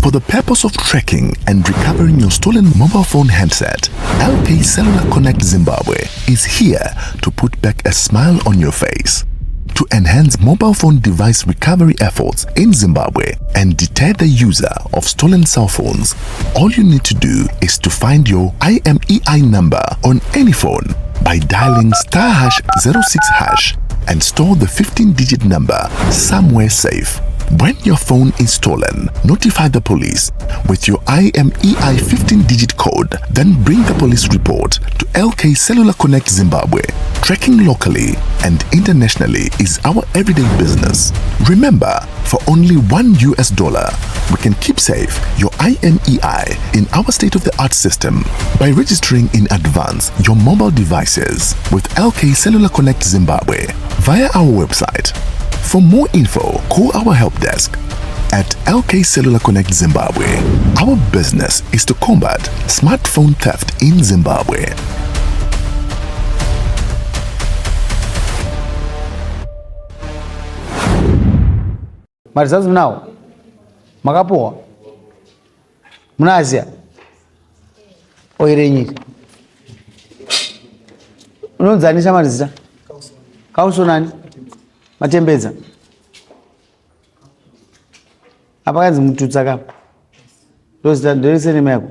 For the purpose of tracking and recovering your stolen mobile phone handset, LK Cellular Connect Zimbabwe is here to put back a smile on your face. To enhance mobile phone device recovery efforts in Zimbabwe and deter the user of stolen cell phones, all you need to do is to find your IMEI number on any phone by dialing *#06# and store the 15-digit number somewhere safe. When your phone is stolen, notify the police with your IMEI 15-digit code, then bring the police report to LK Cellular Connect Zimbabwe. Tracking locally and internationally is our everyday business. Remember, for only $1, we can keep safe your IMEI in our state-of-the-art system by registering in advance your mobile devices with LK Cellular Connect Zimbabwe via our website. For more info, call our help desk at LK Cellular Connect Zimbabwe. Our business is to combat smartphone theft in Zimbabwe. Marizazi mnao? Makapoa? Mnazia? Oirenyiri? Unonzanisha marizita? Kauso nani? Matembeza? Apa kanzi mututsa kapa? Ndorese neme yako?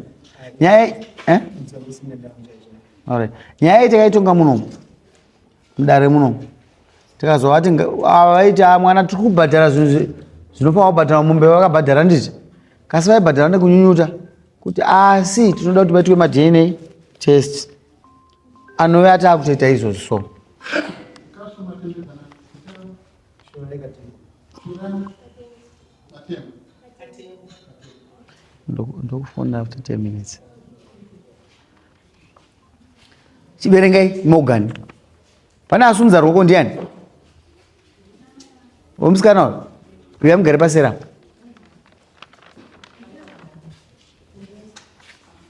Nyaya, Alright. Nyaya itakaitonga munomu? Mdare munomu? Tikazovati avaita mwana tiri kubhadhara zvinofanira kubhadhara mombe vakabhadhara nditi kasi vaibhadhara nekunyunyuta kuti asi tinoda kuti vaitwe ma-DNA test anove atakutoita izvozvo so ndokufona after 10 minutes chiverengai mogani pane asunza rwoko ndiani Omusikana uyu uya mugare pasera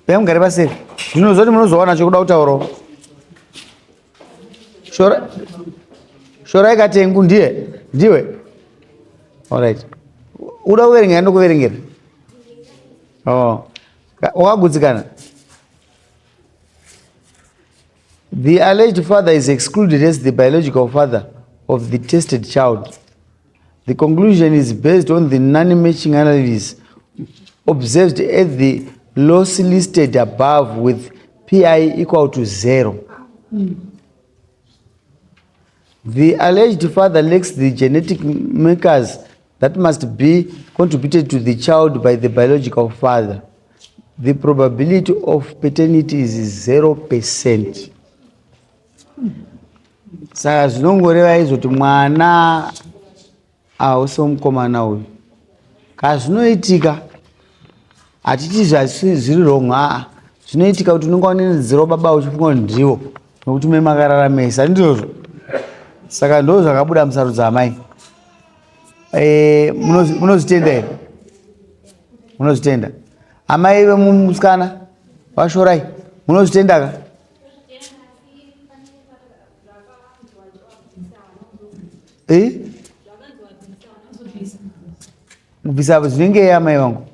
uya mugare pasera ndinozoti munozowana chokuda kutaurawo shora ikatengu ndiwe alright uda kuverengera ndokuverengera wakagutsikana. The alleged father is excluded as the biological father of the tested child. The conclusion is based on the non-matching analysis observed at the loss listed above with PI equal to 0. The alleged father lacks the genetic markers that must be contributed to the child by the biological father. The probability of paternity is 0%. Saka zvinongoreva izvoti mwana hausi mukomana uyu. Kazvinoitika hatiti zviri wrong zvinoitika kuti unonga unenedzero baba uchifunga ndiwo nokuti memakaramisa ndizvozvo. Saka ndo zvakabuda musarudza amai. Munozvitenda here? Munozvitenda? Amai vemusikana vashorai munozvitenda ka? Kubvisa zvinenge amai vangu.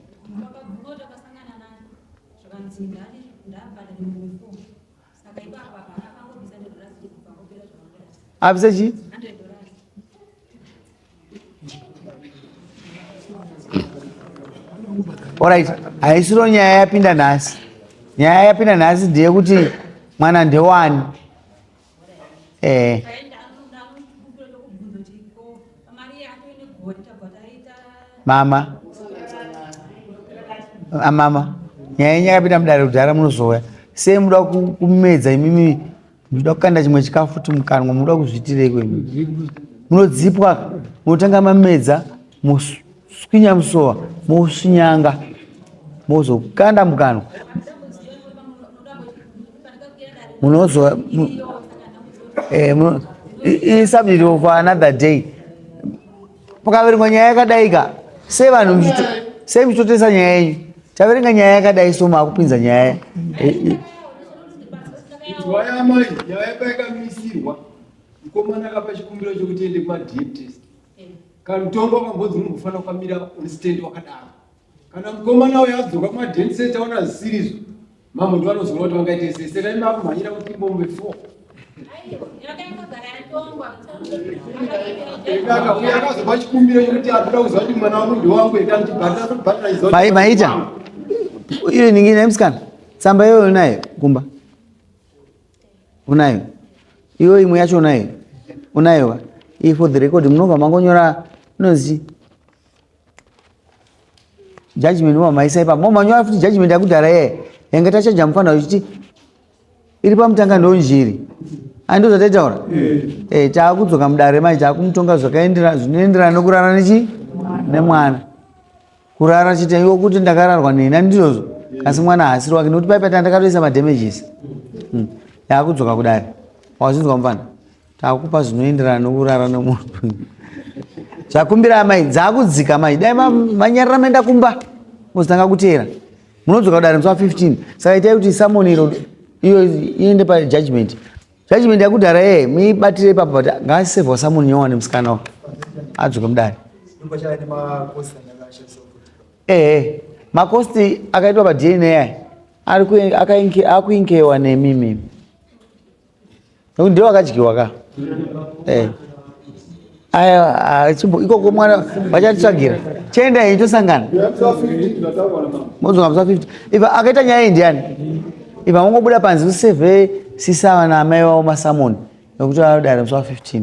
Abvisa chi? Alright, haisiro nyaya yapinda nhasi. Nyaya yapinda nhasi ndeyekuti mwana ndewani. Mama. Nyaya yenyu yakapinda mudare kudhara munozoya. Sei muda kumedza imimi muda kukanda chimwe chikafu kuti mukanwa muda kuzvitirei kwemi. Munodzipwa, munotanga mamedza, muswinya musowa, moswinyanga, mozokanda mukanwa. Munozoya subject for another day. Pakaverenga nyaya yakadaika. Sei vanhu sei muchitotesa nyaya yenyu. Taverenga nyaya yakadai so makupinza nyaya. Waya mai nyaya yakamisirwa. Mukomana akapa chikumbiro chokuti ende kwa deep test. Kamutombo kambodzi unofanira kwamira uri stand wakadaro. Kana mukomana uyo adzoka kumadheni seti aona zvisirizo mamwe ndo anozoona kuti vangaite sei saka ime akumhanyira kuti imbombe 4 akazopa chikumbiro chekuti anoda kuziva kuti mwana wangu ndewangu ekanibhatira maita iyo ningine msikana tsamba iyoyo unayo kumba unayo iyo imwe yacho unayo iyi for the record munobva mangonyora nozi judgment wamaisa ipa manyora futi judgment yakudhara yeye yanga tachaja mufana uchiti iri pamutanga ndonjiri ando zvataitaura taakudzoka mudare mai taakumutonga zvinoenderana nokurara nemwana kurara chita iwo kuti ndakararwa neni andizvozvo asi mwana haasiri wake nokuti paipata ndakatoisa madamages taakudzoka kudare wazvinzwa mufana taakupa zvinoenderana nokurara nomunhu zvakumbira mai dzaakudzika mai dai manyarira maenda kumba muzotanga kuteera munodzoka kudare musi wa15 saka itai kuti samonero iyo iende pajudgment yakudhara yeye muibatire ipapo kuti ngaasevhwa samoni yowane musikana adzoka mudare makosti akaitwa padna akuinkewa nemimi nokuti ndiwo akadyiwa ka ikoko mwana vachatitsvagira chienda iyi tosangana mozonga musi wa15 iva akaita nyaya iyi ndiani iva mongobuda panzi kusevhe sisava naamai vavo masamoni nokuti vanodare musi wa15